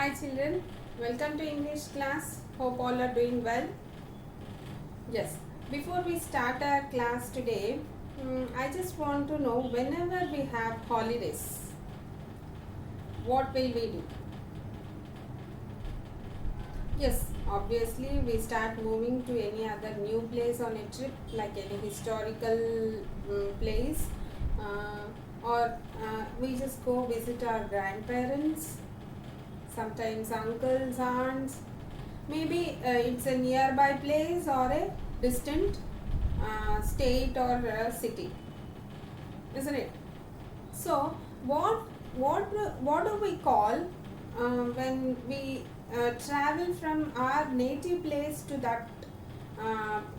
Hi children, welcome to English class. Hope all are doing well. Yes, before we start our class today, I just want to know whenever we have holidays, what will we do? Yes, obviously we start moving to any other new place on a trip, like any historical place, or we just go visit our grandparents, sometimes uncles, aunts. Maybe it's a nearby place or a distant state or city, isn't it? So, what do we call when we travel from our native place to that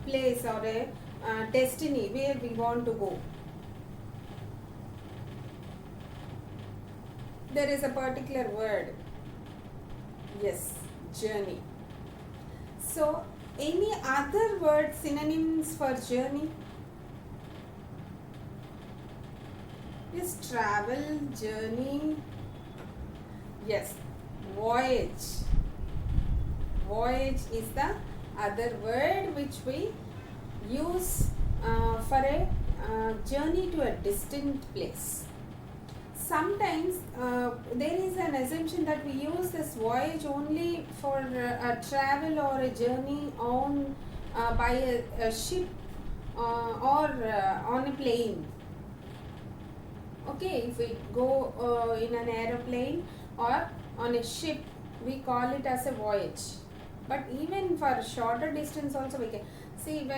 place or a destiny where we want to go? There is a particular word. Yes, journey. So, any other word synonyms for journey? Yes, travel, journey. Yes, voyage. Voyage is the other word which we use for a journey to a distant place. Sometimes there is an assumption that we use this voyage only for a travel or a journey on by a ship or on a plane. Okay, if we go in an aeroplane or on a ship, we call it as a voyage. But even for shorter distance also we can see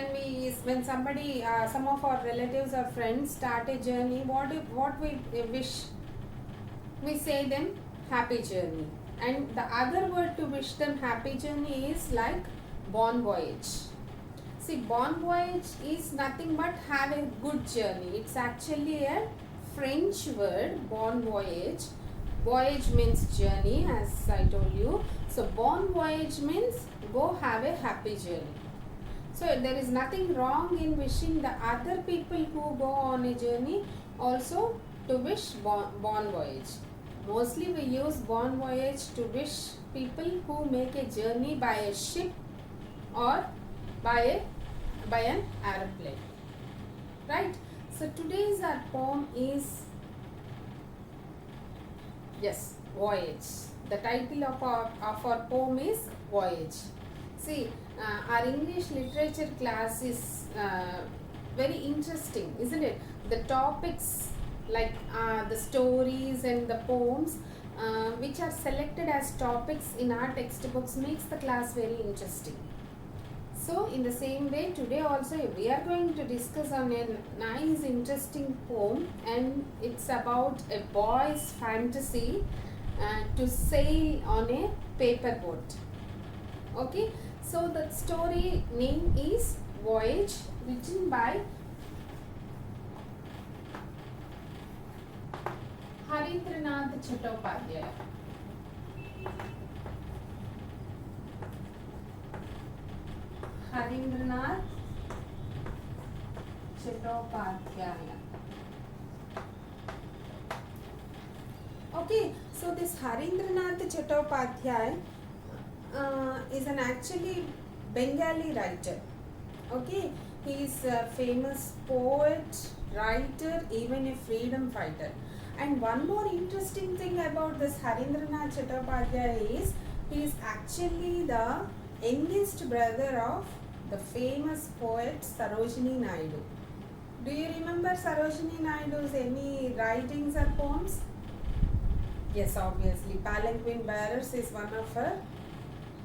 when somebody some of our relatives or friends start a journey, what we wish, we say them happy journey, and the other word to wish them happy journey is like bon voyage. See, bon voyage is nothing but have a good journey. It's actually a French word, bon voyage. Voyage means journey, as I told you. So bon voyage means go have a happy journey. So there is nothing wrong in wishing the other people who go on a journey also to wish bon voyage. Mostly we use bon voyage to wish people who make a journey by a ship or by an aeroplane. Right? So today's our poem is, yes, Voyage. The title of our poem is Voyage. See, our English literature class is very interesting, isn't it? The topics like the stories and the poems which are selected as topics in our textbooks makes the class very interesting. So in the same way, today also we are going to discuss on a nice interesting poem, and it's about a boy's fantasy to sail on a paper boat. Okay, so the story name is Voyage, written by Harindranath Chattopadhyay. Harindranath Chattopadhyay. Okay, so this Harindranath Chattopadhyay is an actually Bengali writer. Okay, he is a famous poet, writer, even a freedom fighter. And one more interesting thing about this Harindranath Chattopadhyay is he is actually the youngest brother of the famous poet Sarojini Naidu. Do you remember Sarojini Naidu's any writings or poems? Yes, obviously. Palanquin Bearers is one of her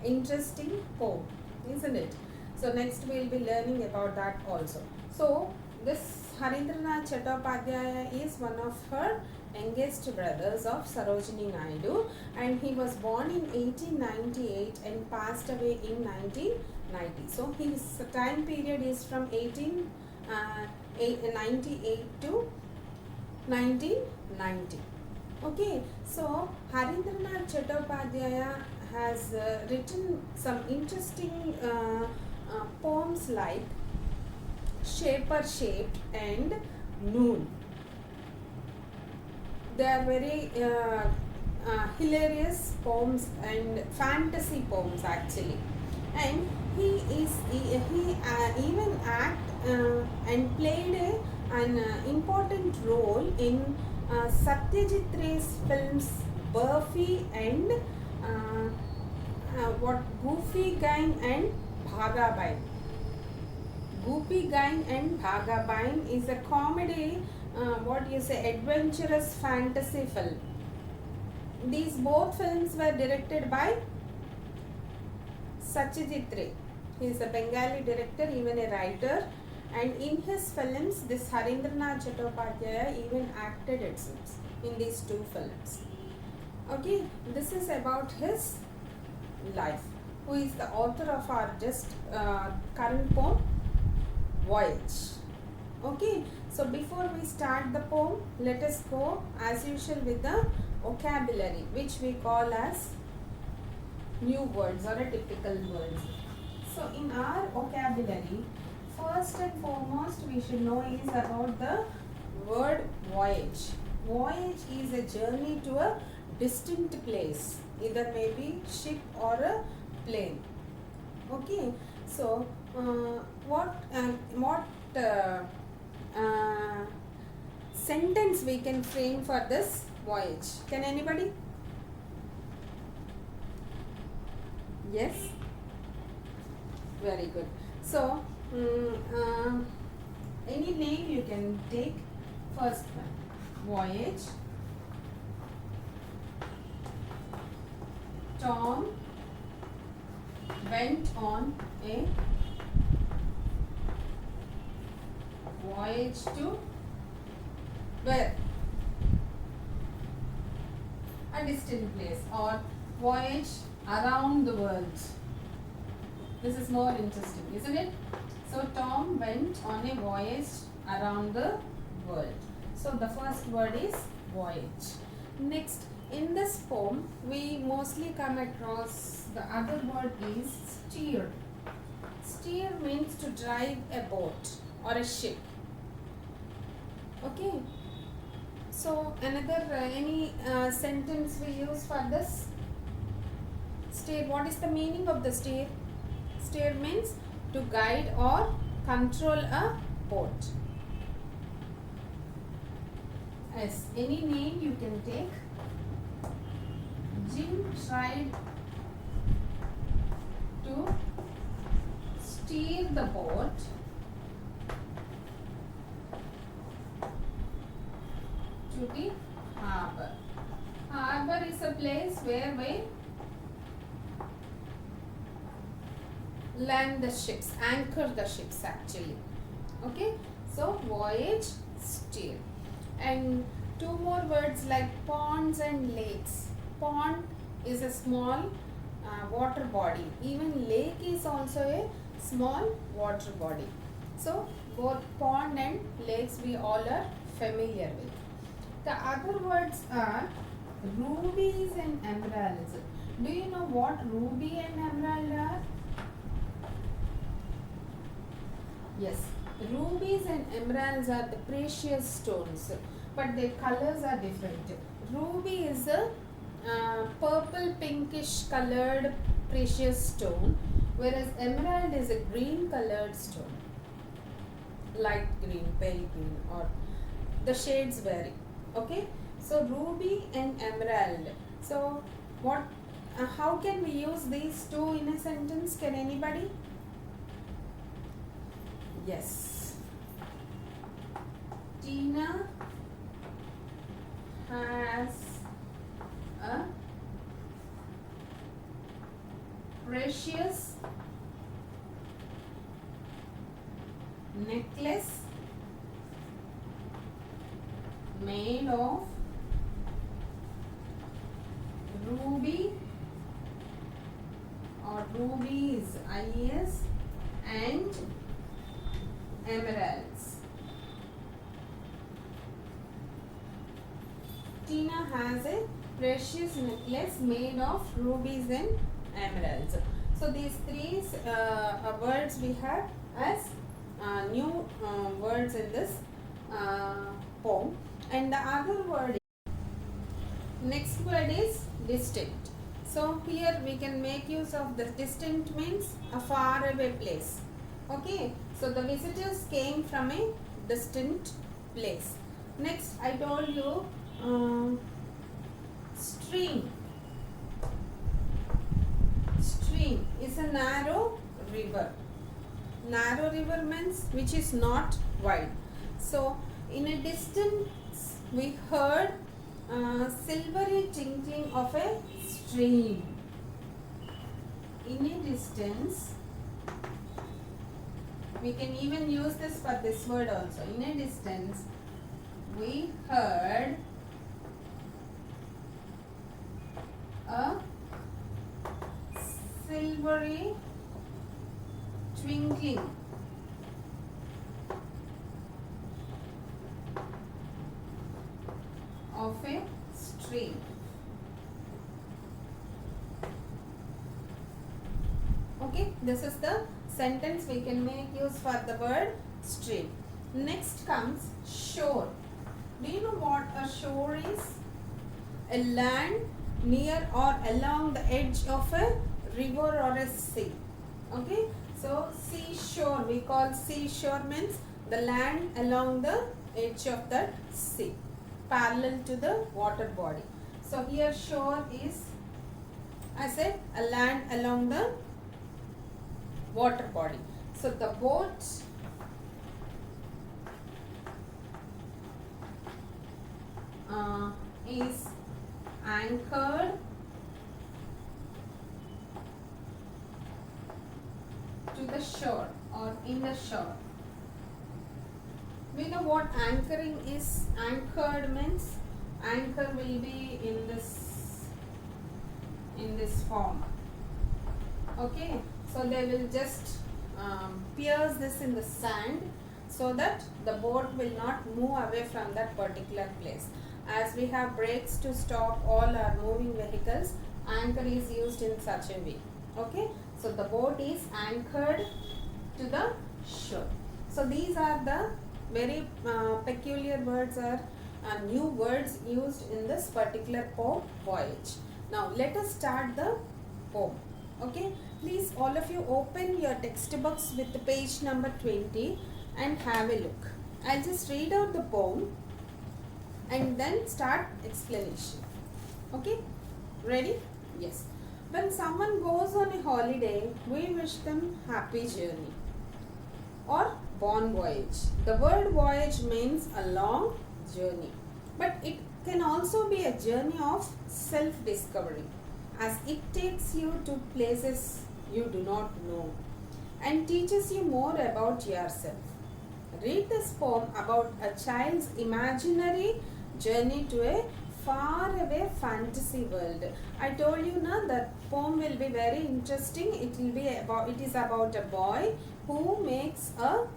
interesting poem, isn't it? So next we will be learning about that also. So this Harindranath Chattopadhyay is one of her youngest brothers of Sarojini Naidu, and he was born in 1898 and passed away in 1990. So his time period is from 1898 to 1990. Okay, so Harindranath Chattopadhyay has written some interesting poems like Shaper Shaped and Noon. They are very hilarious poems and fantasy poems actually. And he even and played an important role in Satyajit Ray's films Burfi and what Goofy Gang and Bhagabai. Goopy Gang and Bhagabai is a comedy, what you say, adventurous fantasy film. These both films were directed by Satyajit Ray. He is a Bengali director, even a writer, and in his films, this Harindranath Chattopadhyaya even acted itself in these two films. Okay, this is about his life. Who is the author of our just current poem, Voyage. Okay, so before we start the poem, let us go as usual with the vocabulary, which we call as new words or a typical words. So in our vocabulary, first and foremost we should know is about the word voyage. Voyage is a journey to a distant place, either maybe ship or a plane. Okay, so what sentence we can frame for this voyage? Can anybody? Yes, very good. So any name you can take. First one, Voyage. Tom went on a voyage to where? A distant place, or voyage around the world. This is more interesting, isn't it? So Tom went on a voyage around the world. So the first word is voyage. Next, in this poem, we mostly come across the other word is steer. Steer means to drive a boat or a ship. Okay. So another any sentence we use for this? Steer. What is the meaning of the steer? Steer means to guide or control a boat. Yes, any name you can take. Jim tried to steer the boat to the harbor. Harbor is a place where we land the ships, anchor the ships actually. Okay, so voyage, steer. And two more words like ponds and lakes. Pond is a small water body. Even lake is also a small water body. So both pond and lakes we all are familiar with. The other words are rubies and emeralds. Do you know what ruby and emerald are? Yes, rubies and emeralds are the precious stones, but their colors are different. Ruby is a purple pinkish colored precious stone, whereas emerald is a green colored stone, light green, pale green, or the shades vary. Okay, so ruby and emerald. So what? How can we use these two in a sentence? Can anybody? Yes. Tina has a precious necklace made of ruby or rubies, IES, and emeralds. Tina has a precious necklace made of rubies and emeralds. So these three words we have as new words in this poem. And the other word Next word is distant. So here we can make use of the distant means a far away place. Okay. So the visitors came from a distant place. Next I told you stream. Stream is a narrow river. Narrow river means which is not wide. So in a distance we heard silvery tinkling of a stream. In a distance, we can even use this for this word also. In a distance, we heard a silvery twinkling of a stream. Okay, this is the sentence we can make use for the word stream. Next comes shore. Do you know what a shore is? A land near or along the edge of a river or a sea. Okay, so seashore, we call seashore means the land along the edge of that sea, parallel to the water body. So here shore is, I said, a land along the water body. So the boat is anchored to the shore or in the shore. We know what anchoring is. Anchored means anchor will be in this form. Okay, so they will just pierce this in the sand so that the boat will not move away from that particular place. As we have brakes to stop all our moving vehicles, anchor is used in such a way. Okay, so the boat is anchored to the shore. So these are the very peculiar words or new words used in this particular poem, Voyage. Now let us start the poem. Okay, please all of you open your textbooks with the page number 20 and have a look. I'll just read out the poem and then start explanation. Okay, ready? Yes. When someone goes on a holiday, we wish them happy journey or bon voyage. The word voyage means a long journey, but it can also be a journey of self-discovery, as it takes you to places you do not know and teaches you more about yourself. Read this poem about a child's imaginary journey to a far away fantasy world. I told you now that poem will be very interesting. It is about a boy who makes a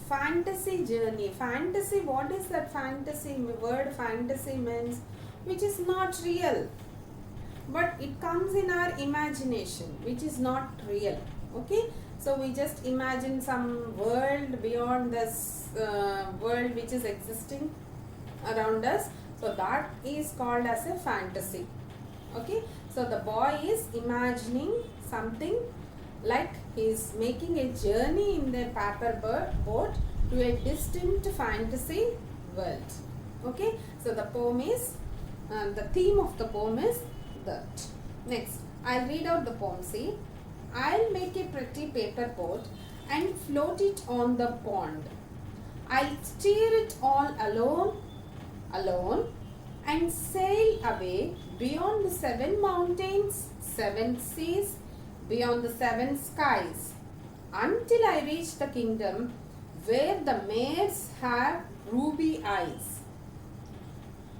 fantasy journey. Fantasy, what is that fantasy? Word fantasy means which is not real, but it comes in our imagination, which is not real. Okay, so we just imagine some world beyond this world which is existing around us. So that is called as a fantasy. Okay, so the boy is imagining something like he is making a journey in the paper boat to a distant fantasy world. Okay, so the poem is the theme of the poem is that. Next, I'll read out the poem. See, I'll make a pretty paper boat and float it on the pond. I'll steer it all alone and sail away beyond the 7 mountains, 7 seas, beyond the 7 skies, until I reach the kingdom where the maids have ruby eyes.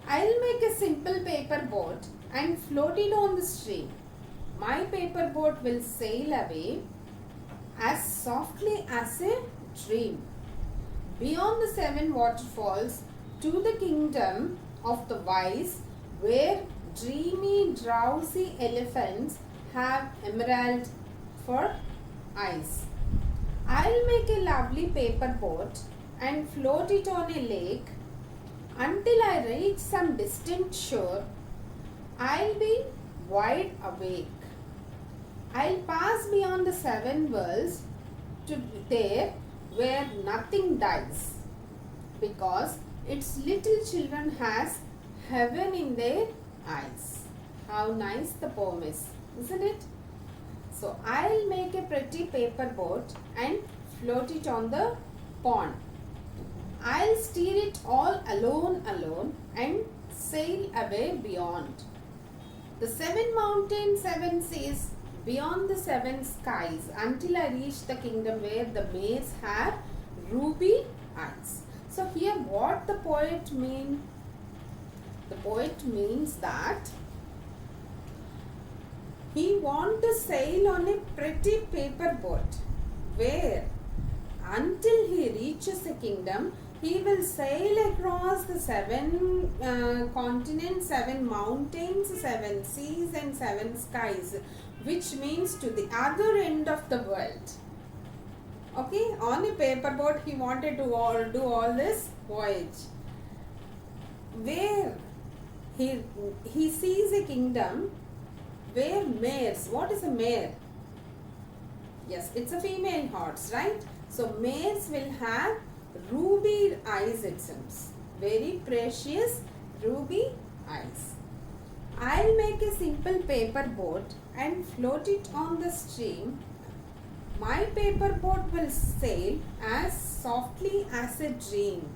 I'll make a simple paper boat and float it on the stream. My paper boat will sail away as softly as a dream, beyond the 7 waterfalls, to the kingdom of the wise, where dreamy, drowsy elephants have emerald for eyes. I'll make a lovely paper boat and float it on a lake Until I reach some distant shore, I'll be wide awake. I'll pass beyond the seven worlds to there where nothing dies, because its little children has heaven in their eyes. How nice the poem is, isn't it? So I'll make a pretty paper boat and float it on the pond. I'll steer it all alone and sail away beyond the seven mountains, seven seas, beyond the seven skies, until I reach the kingdom where the maids have ruby eyes. So here what the poet means? The poet means that he wants to sail on a pretty paper boat where until he reaches the kingdom, he will sail across the seven continents, seven mountains, seven seas and seven skies, which means to the other end of the world. Okay, on a paper boat he wanted to do all this voyage. Where he sees a kingdom where mares, what is a mare? Yes, it's a female horse, right? So mares will have ruby eyes, it seems. Very precious ruby eyes. I'll make a simple paper boat and float it on the stream. My paper boat will sail as softly as a dream.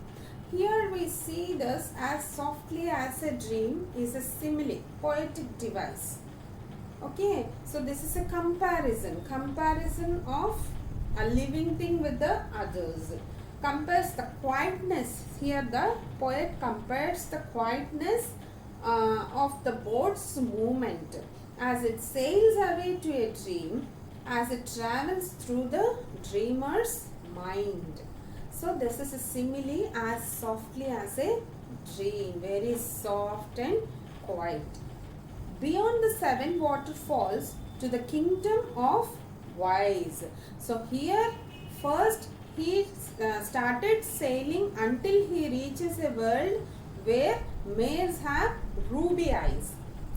Here we see this as softly as a dream is a simile, poetic device. Okay, so this is a comparison of a living thing with the others. Compares the quietness. Here the poet compares the quietness of the boat's movement as it sails away to a dream, as it travels through the dreamer's mind. So this is a simile, as softly as a dream, very soft and quiet. Beyond the seven waterfalls to the kingdom of wise. So here first he started sailing until he reaches a world where mares have ruby eyes.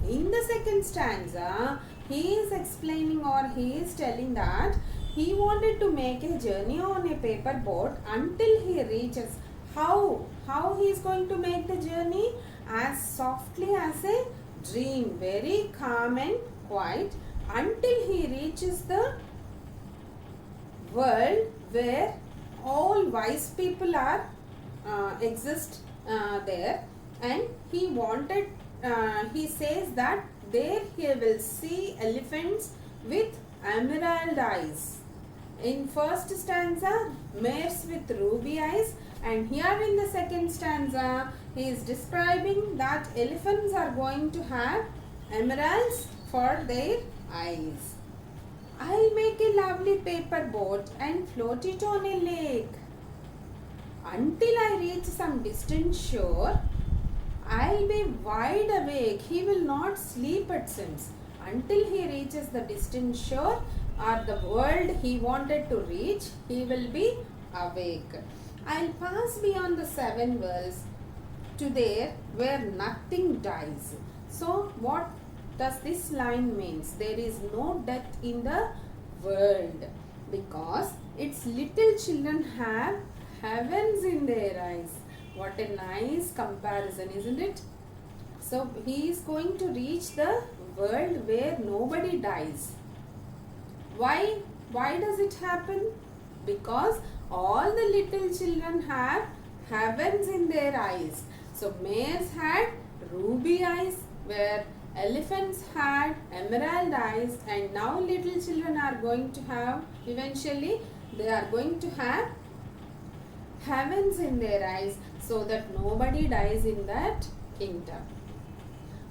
In the second stanza, he is explaining, or he is telling that he wanted to make a journey on a paper boat until he reaches. How he is going to make the journey? As softly as a dream, very calm and quiet, until he reaches the world where all wise people are exist there, and he wanted he says that there he will see elephants with emerald eyes. In first stanza, mares with ruby eyes, and here in the second stanza he is describing that elephants are going to have emeralds for their eyes. I'll make a lovely paper boat and float it on a lake. Until I reach some distant shore, I'll be wide awake. He will not sleep, it seems. Until he reaches the distant shore or the world he wanted to reach, he will be awake. I'll pass beyond the seven worlds to there where nothing dies. So what does this line means? There is no death in the world, because its little children have heavens in their eyes. What a nice comparison, isn't it? So he is going to reach the world where nobody dies. Why does it happen? Because all the little children have heavens in their eyes. So mares had ruby eyes, where elephants had emerald eyes, and now little children are going to have, eventually they are going to have heavens in their eyes, so that nobody dies in that kingdom.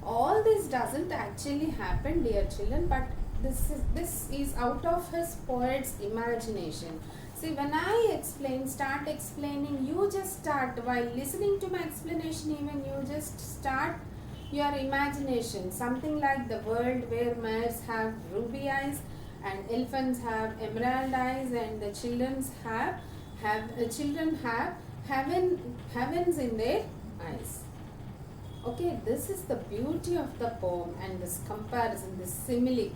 All this doesn't actually happen, dear children, but this is out of his poet's imagination. See, when I start explaining, you just start, while listening to my explanation, even you just start your imagination. Something like the world where mares have ruby eyes and elephants have emerald eyes, and the children have heavens in their eyes. Okay, this is the beauty of the poem and this comparison, this simile.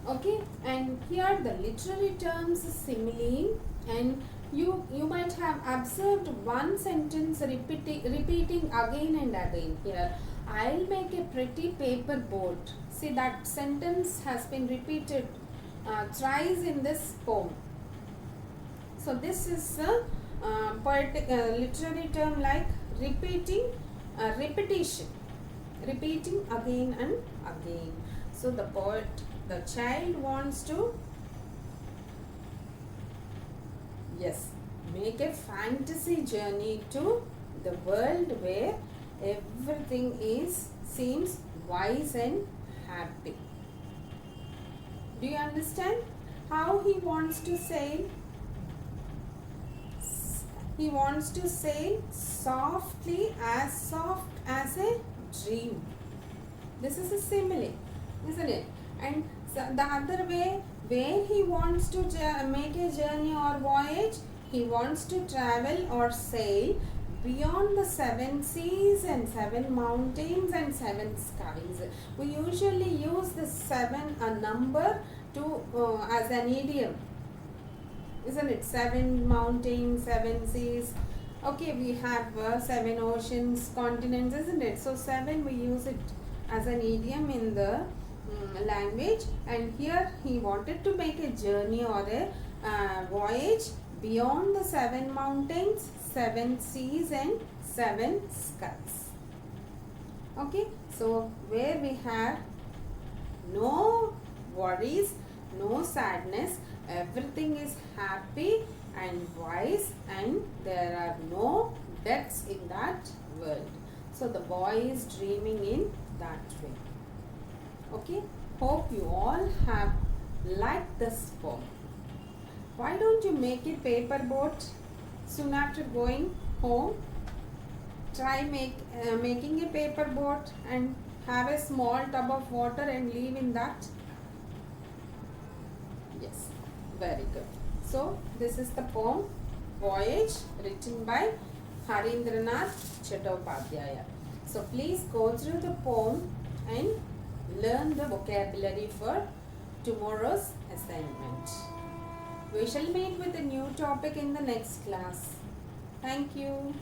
Okay, and here the literary terms is simile, and you might have observed one sentence repeating again and again here. I'll make a pretty paper boat. See, that sentence has been repeated thrice in this poem. So this is a literary term like repetition, repeating again and again. So the child wants to, yes, make a fantasy journey to the world where everything seems wise and happy. Do you understand how he wants to sail? He wants to sail soft as a dream. This is a simile, isn't it? And so the other way, where he wants to make a journey or voyage, he wants to travel or sail beyond the 7 seas and 7 mountains and 7 skies. We usually use the 7 a number to as an idiom, isn't it? 7 mountains, 7 seas. Okay, we have 7 oceans, continents, isn't it? So 7, we use it as an idiom in the language. And here he wanted to make a journey or a voyage beyond the 7 mountains, 7 seas and 7 skies. Okay, so where we have no worries, no sadness, everything is happy and wise, and there are no deaths in that world. So the boy is dreaming in that way. Okay, hope you all have liked this poem. Why don't you make a paper boat soon after going home? Try making a paper boat and have a small tub of water and live in that. Yes, very good. So this is the poem Voyage, written by Harindranath Chattopadhyaya. So please go through the poem and learn the vocabulary for tomorrow's assignment. We shall meet with a new topic in the next class. Thank you.